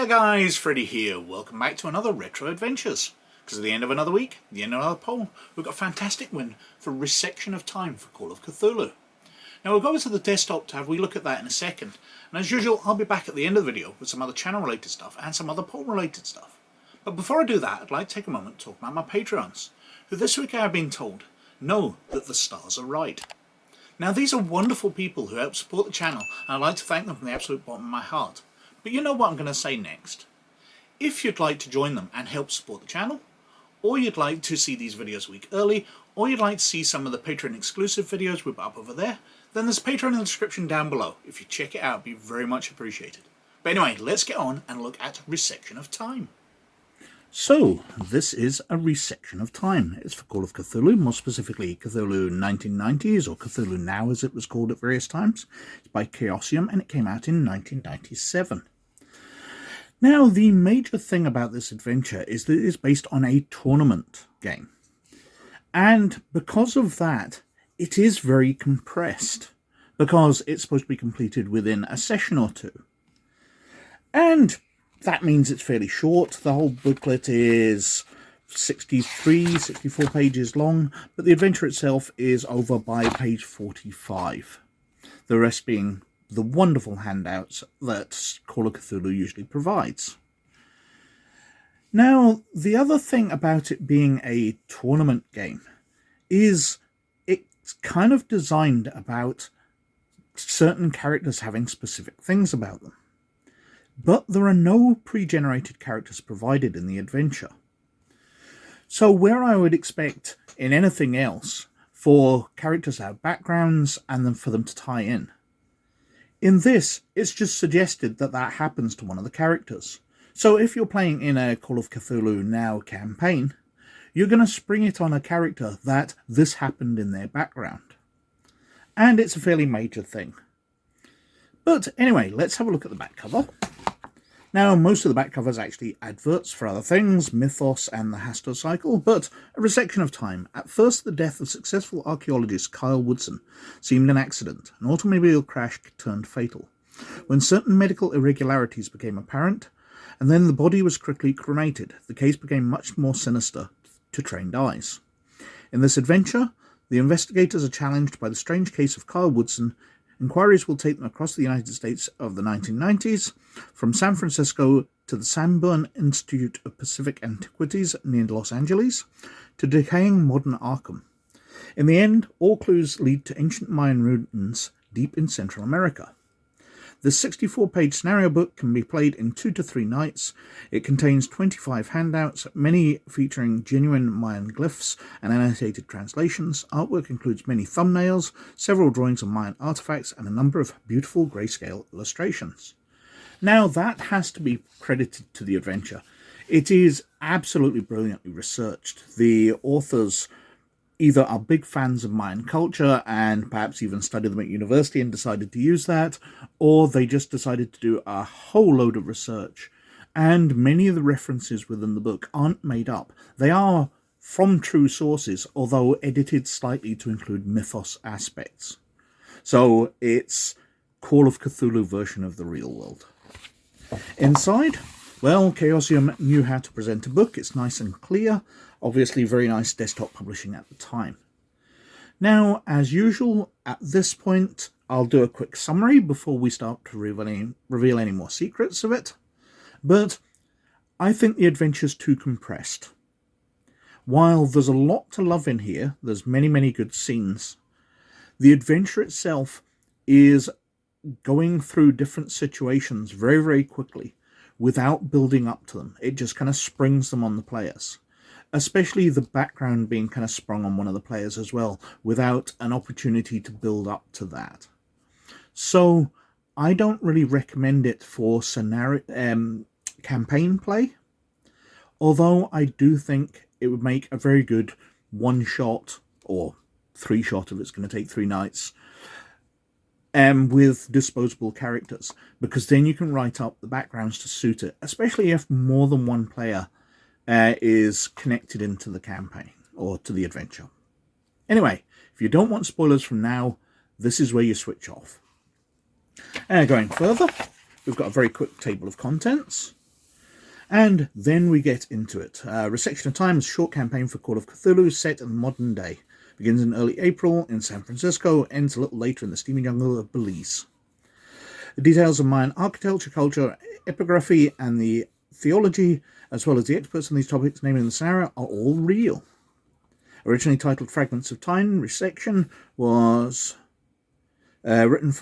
Hiya guys, Freddy here. Welcome back to another Retro Adventures. Because at the end of another week, the end of another poll, we've got a fantastic win for Resection of Time for Call of Cthulhu. Now we'll go to the desktop to have a wee look at that in a second. And as usual, I'll be back at the end of the video with some other channel related stuff and some other poll related stuff. But before I do that, I'd like to take a moment to talk about my Patreons, who this week I have been told know that the stars are right. Now these are wonderful people who help support the channel, and I'd like to thank them from the absolute bottom of my heart. But you know what I'm going to say next. If you'd like to join them and help support the channel, or you'd like to see these videos a week early, or you'd like to see some of the Patreon exclusive videos we've up over there, then there's Patreon in the description down below. If you check it out, it'd be very much appreciated. But anyway, let's get on and look at Resection of Time. So, this is A Resection of Time. It's for Call of Cthulhu, more specifically Cthulhu 1990s, or Cthulhu Now as it was called at various times. It's by Chaosium, and it came out in 1997. Now, the major thing about this adventure is that it is based on a tournament game. And because of that, it is very compressed, because it's supposed to be completed within a session or two. And that means it's fairly short. The whole booklet is 64 pages long, but the adventure itself is over by page 45. The rest being the wonderful handouts that Call of Cthulhu usually provides. Now, the other thing about it being a tournament game is it's kind of designed about certain characters having specific things about them. But there are no pre-generated characters provided in the adventure. So where I would expect in anything else for characters to have backgrounds and then for them to tie in this, it's just suggested that that happens to one of the characters. So if you're playing in a Call of Cthulhu Now campaign, you're going to spring it on a character that this happened in their background. And it's a fairly major thing. But anyway, let's have a look at the back cover. Now, most of the back cover is actually adverts for other things, Mythos and the Hastur cycle, but A Resection of Time. At first, the death of successful archaeologist Kyle Woodson seemed an accident. An automobile crash turned fatal. When certain medical irregularities became apparent, and then the body was quickly cremated, the case became much more sinister to trained eyes. In this adventure, the investigators are challenged by the strange case of Kyle Woodson. Inquiries will take them across the United States of the 1990s, from San Francisco to the Sanboume Institute of Pacific Antiquities near Los Angeles, to decaying modern Arkham. In the end, all clues lead to ancient Mayan ruins deep in Central America. This 64-page scenario book can be played in 2 to 3 nights. It contains 25 handouts, many featuring genuine Mayan glyphs and annotated translations. Artwork includes many thumbnails, several drawings of Mayan artifacts, and a number of beautiful grayscale illustrations. Now, that has to be credited to the adventure. It is absolutely brilliantly researched. The authors either are big fans of Mayan culture and perhaps even studied them at university and decided to use that, or they just decided to do a whole load of research. And many of the references within the book aren't made up. They are from true sources, although edited slightly to include mythos aspects. So it's Call of Cthulhu version of the real world. Inside, well, Chaosium knew how to present a book. It's nice and clear. Obviously, very nice desktop publishing at the time. Now, as usual, at this point, I'll do a quick summary before we start to reveal any more secrets of it. But I think the adventure's too compressed. While there's a lot to love in here, there's many, many good scenes, the adventure itself is going through different situations very, very quickly without building up to them. It just kind of springs them on the players. Especially the background being kind of sprung on one of the players as well, without an opportunity to build up to that. So, I don't really recommend it for campaign play, although I do think it would make a very good one-shot, or three-shot if it's going to take 3 nights, with disposable characters, because then you can write up the backgrounds to suit it, especially if more than one player is connected into the campaign or to the adventure. Anyway, if you don't want spoilers from now, this is where you switch off. Going further, we've got a very quick table of contents. And then we get into it. A Resection of Time is a short campaign for Call of Cthulhu set in modern day. Begins in early April in San Francisco, ends a little later in the steamy jungle of Belize. The details of Mayan architecture, culture, epigraphy, and the theology, as well as the experts on these topics naming the scenario, are all real. Originally titled Fragments of Time, Resection was written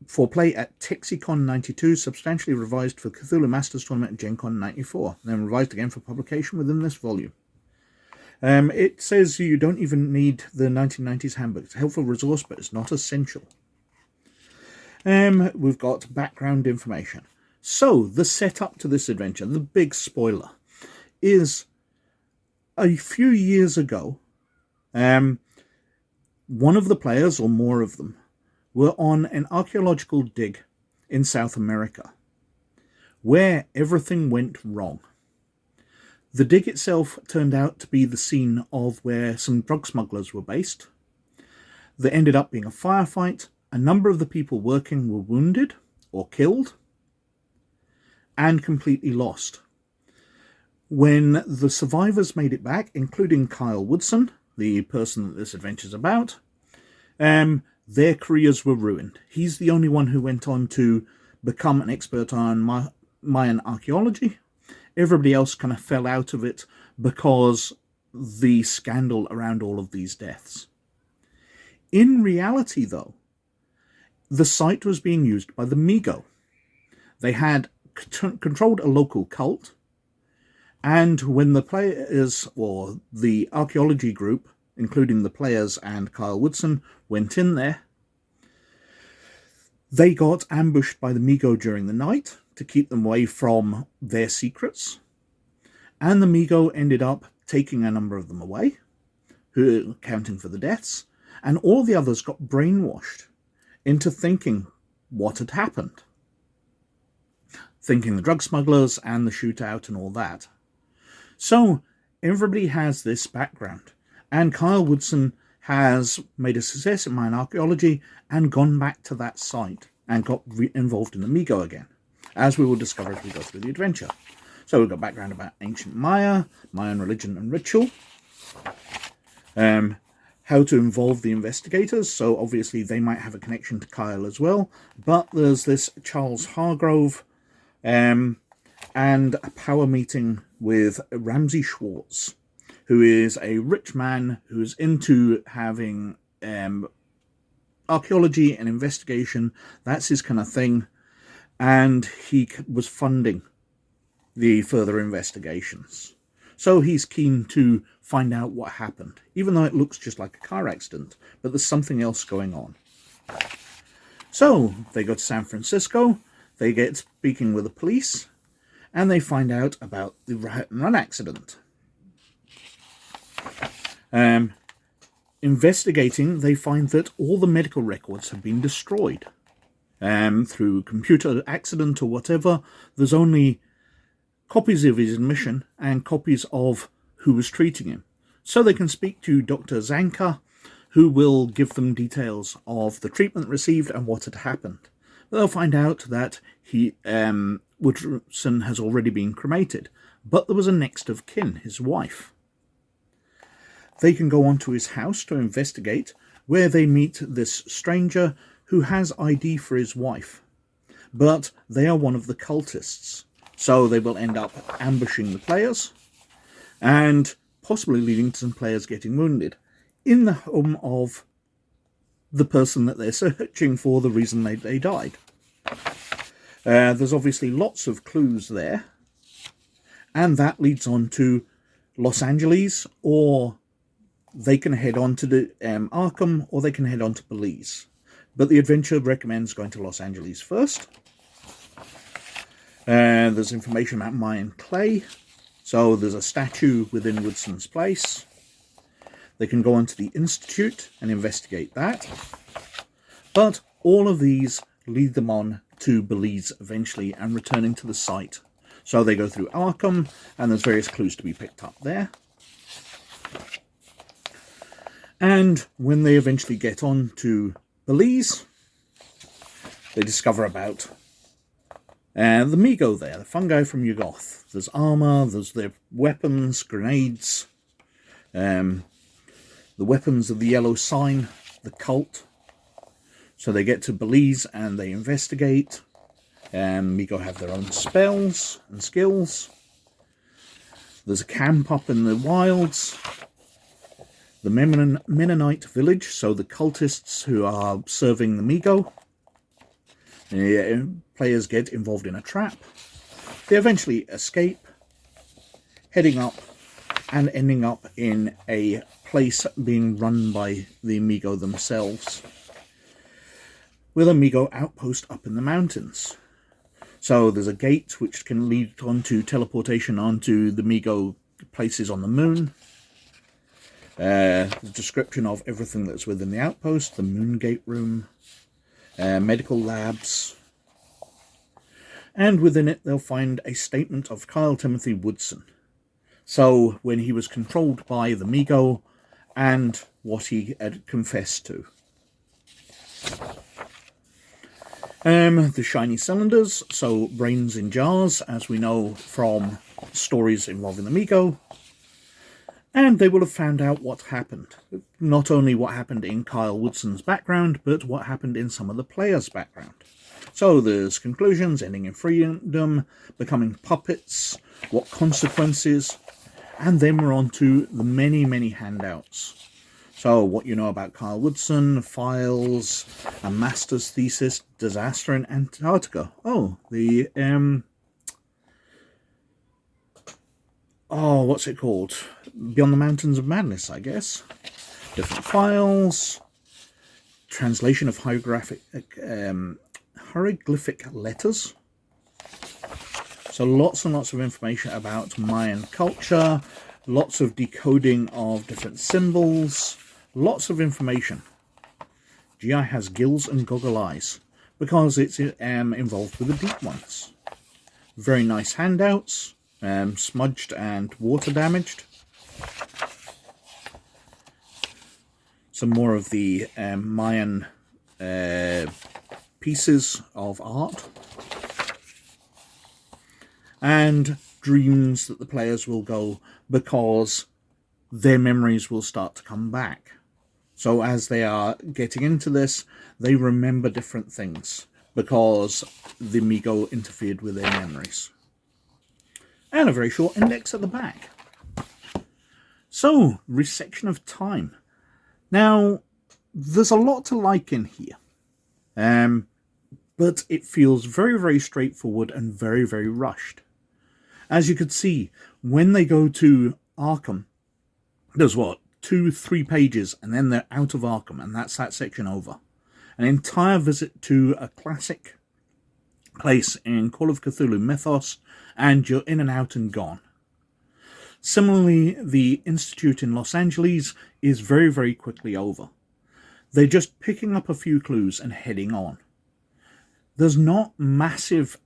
for play at TexyCon 92, substantially revised for Cthulhu Masters Tournament at Gen Con 94, then revised again for publication within this volume. It says you don't even need the 1990s handbook. It's a helpful resource, but it's not essential. We've got background information. So, the setup to this adventure, the big spoiler, is a few years ago, one of the players, or more of them, were on an archaeological dig in South America, where everything went wrong. The dig itself turned out to be the scene of where some drug smugglers were based. There ended up being a firefight. A number of the people working were wounded or killed and completely lost. When the survivors made it back, including Kyle Woodson, the person that this adventure is about, their careers were ruined. He's the only one who went on to become an expert on Mayan archaeology. Everybody else kind of fell out of it because the scandal around all of these deaths. In reality, though, the site was being used by the Migo. They had controlled a local cult, and when the players, or the archaeology group, including the players and Kyle Woodson, went in there, they got ambushed by the Migo during the night to keep them away from their secrets, and the Migo ended up taking a number of them away, who accounting for the deaths, and all the others got brainwashed into thinking what had happened. Thinking the drug smugglers and the shootout and all that. So, everybody has this background. And Kyle Woodson has made a success in Mayan archaeology and gone back to that site and got involved in the Migo again, as we will discover as we go through the adventure. So we've got background about ancient Maya, Mayan religion and ritual, how to involve the investigators, so obviously they might have a connection to Kyle as well, but there's this Charles Hargrove, and a power meeting with Ramsey Schwartz, who is a rich man who's into having archaeology and investigation. That's his kind of thing, and he was funding the further investigations. So he's keen to find out what happened, even though it looks just like a car accident, but there's something else going on. So they go to San Francisco, they get speaking with the police, and they find out about the hit-and-run accident. Investigating, they find that all the medical records have been destroyed. Through computer accident or whatever, there's only copies of his admission and copies of who was treating him. So they can speak to Dr. Zanka, who will give them details of the treatment received and what had happened. They'll find out that Woodson has already been cremated, but there was a next of kin, his wife. They can go on to his house to investigate, where they meet this stranger who has ID for his wife, but they are one of the cultists, so they will end up ambushing the players, and possibly leading to some players getting wounded, in the home of the person that they're searching for, the reason they died. There's obviously lots of clues there, and that leads on to Los Angeles, or they can head on to the Arkham, or they can head on to Belize. But the adventure recommends going to Los Angeles first. There's information about Mayan clay, so there's a statue within Woodson's place. They can go on to the Institute and investigate that. But all of these lead them on to Belize eventually and returning to the site. So they go through Arkham, and there's various clues to be picked up there. And when they eventually get on to Belize, they discover about The Migo there, the fungi from Yugoth. There's armour, there's their weapons, grenades, the weapons of the yellow sign, the cult. So they get to Belize and they investigate. Migo have their own spells and skills. There's a camp up in the wilds. The Mennonite village, so the cultists who are serving the Migo. Players get involved in a trap. They eventually escape, heading up and ending up in a place being run by the Migo themselves, with a Migo outpost up in the mountains. So there's a gate which can lead onto teleportation onto the Migo places on the moon. The description of everything that's within the outpost, the moon gate room, medical labs, and within it they'll find a statement of Kyle Timothy Woodson. So when he was controlled by the Migo and what he had confessed to. The shiny cylinders, so brains in jars, as we know from stories involving the Migo. And they will have found out what happened. Not only what happened in Kyle Woodson's background, but what happened in some of the players' background. So there's conclusions, ending in freedom, becoming puppets, what consequences, and then we're on to the many, many handouts. So what you know about Kyle Woodson, files, a master's thesis, disaster in Antarctica. Oh, the, what's it called? Beyond the Mountains of Madness, I guess. Different files, translation of hieroglyphic letters. So lots and lots of information about Mayan culture, lots of decoding of different symbols, lots of information. GI has gills and goggle eyes because it's involved with the deep ones. Very nice handouts, smudged and water damaged. Some more of the Mayan pieces of art. And dreams that the players will go because their memories will start to come back. So as they are getting into this, they remember different things because the Migo interfered with their memories. And a very short index at the back. So, Resection of Time. Now, there's a lot to like in here. But it feels very, very straightforward and very, very rushed. As you could see, when they go to Arkham, there's 2-3 pages, and then they're out of Arkham, and that's that section over. An entire visit to a classic place in Call of Cthulhu Mythos, and you're in and out and gone. Similarly, the Institute in Los Angeles is very, very quickly over. They're just picking up a few clues and heading on. There's not massive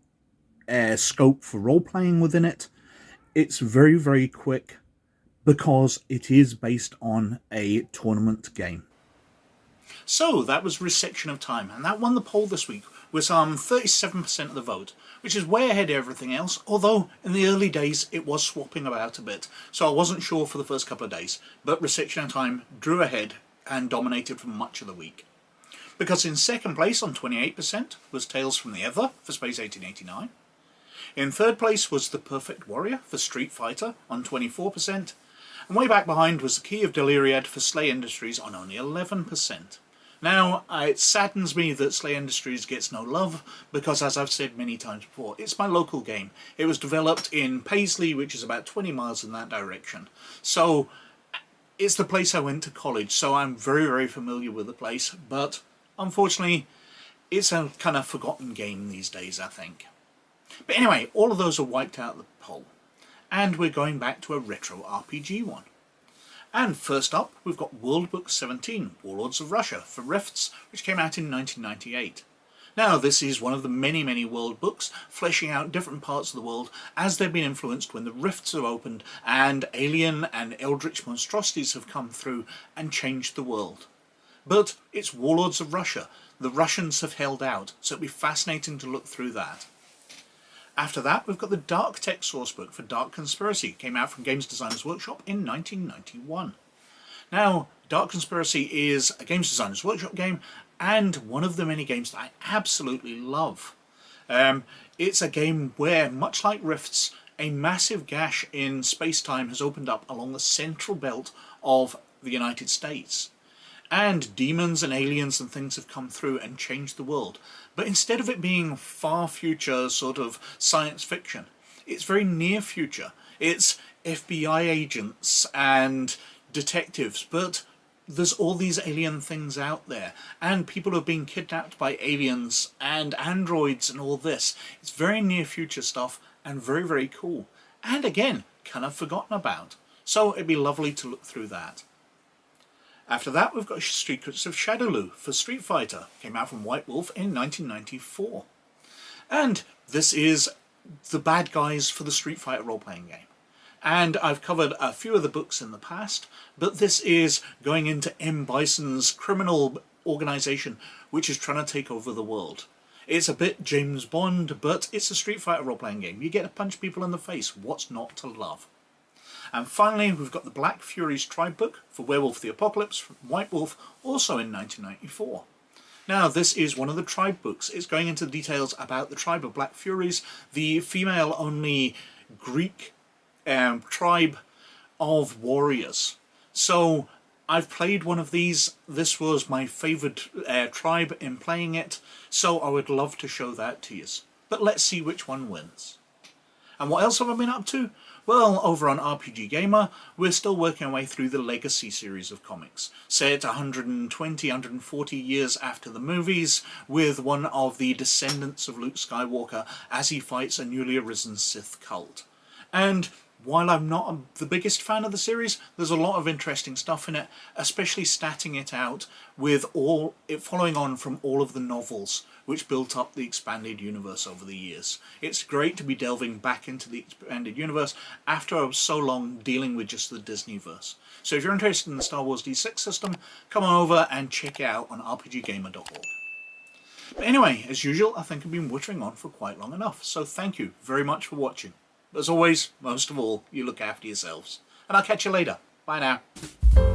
scope for role-playing within it. It's very, very quick because it is based on a tournament game. So that was Resection of Time, and that won the poll this week with 37% of the vote, which is way ahead of everything else, although in the early days it was swapping about a bit, so I wasn't sure for the first couple of days, but Resection of Time drew ahead and dominated for much of the week. Because in second place on 28% was Tales from the Ether for Space 1889. In third place was The Perfect Warrior for Street Fighter on 24%, and way back behind was The Key of Deliriad for Slay Industries on only 11%. Now, it saddens me that Slay Industries gets no love, because as I've said many times before, it's my local game. It was developed in Paisley, which is about 20 miles in that direction. So, it's the place I went to college, so I'm very, very familiar with the place, but unfortunately, it's a kind of forgotten game these days, I think. But anyway, all of those are wiped out of the poll. And we're going back to a retro RPG one. And first up, we've got World Book 17, Warlords of Russia, for Rifts, which came out in 1998. Now, this is one of the many, many world books, fleshing out different parts of the world as they've been influenced when the rifts have opened and alien and eldritch monstrosities have come through and changed the world. But it's Warlords of Russia. The Russians have held out, so it'll be fascinating to look through that. After that, we've got the Dark Tech sourcebook for Dark Conspiracy. It came out from Games Designers Workshop in 1991. Now, Dark Conspiracy is a Games Designers Workshop game, and one of the many games that I absolutely love. It's a game where, much like Rifts, a massive gash in space-time has opened up along the central belt of the United States. And demons and aliens and things have come through and changed the world. But instead of it being far future sort of science fiction, it's very near future. It's FBI agents and detectives, but there's all these alien things out there, and people are being kidnapped by aliens and androids and all this. It's very near future stuff and very, very cool. And again, kind of forgotten about. So it'd be lovely to look through that. After that, we've got Secrets of Shadowloo for Street Fighter. Came out from White Wolf in 1994. And this is the bad guys for the Street Fighter role-playing game. And I've covered a few of the books in the past, but this is going into M. Bison's criminal organization, which is trying to take over the world. It's a bit James Bond, but it's a Street Fighter role-playing game. You get to punch people in the face. What's not to love? And finally, we've got the Black Furies Tribe book for Werewolf the Apocalypse from White Wolf, also in 1994. Now, this is one of the tribe books. It's going into details about the tribe of Black Furies, the female-only Greek tribe of warriors. So, I've played one of these. This was my favourite tribe in playing it, so I would love to show that to you. But let's see which one wins. And what else have I been up to? Well, over on RPG Gamer, we're still working our way through the Legacy series of comics, set 120, 140 years after the movies, with one of the descendants of Luke Skywalker as he fights a newly arisen Sith cult. And while I'm not the biggest fan of the series, there's a lot of interesting stuff in it, especially statting it out with it following on from all of the novels which built up the expanded universe over the years. It's great to be delving back into the expanded universe after so long dealing with just the Disneyverse. So if you're interested in the Star Wars D6 system, come on over and check it out on rpggamer.org. But anyway, as usual, I think I've been wittering on for quite long enough, so thank you very much for watching. As always, most of all, you look after yourselves. And I'll catch you later. Bye now.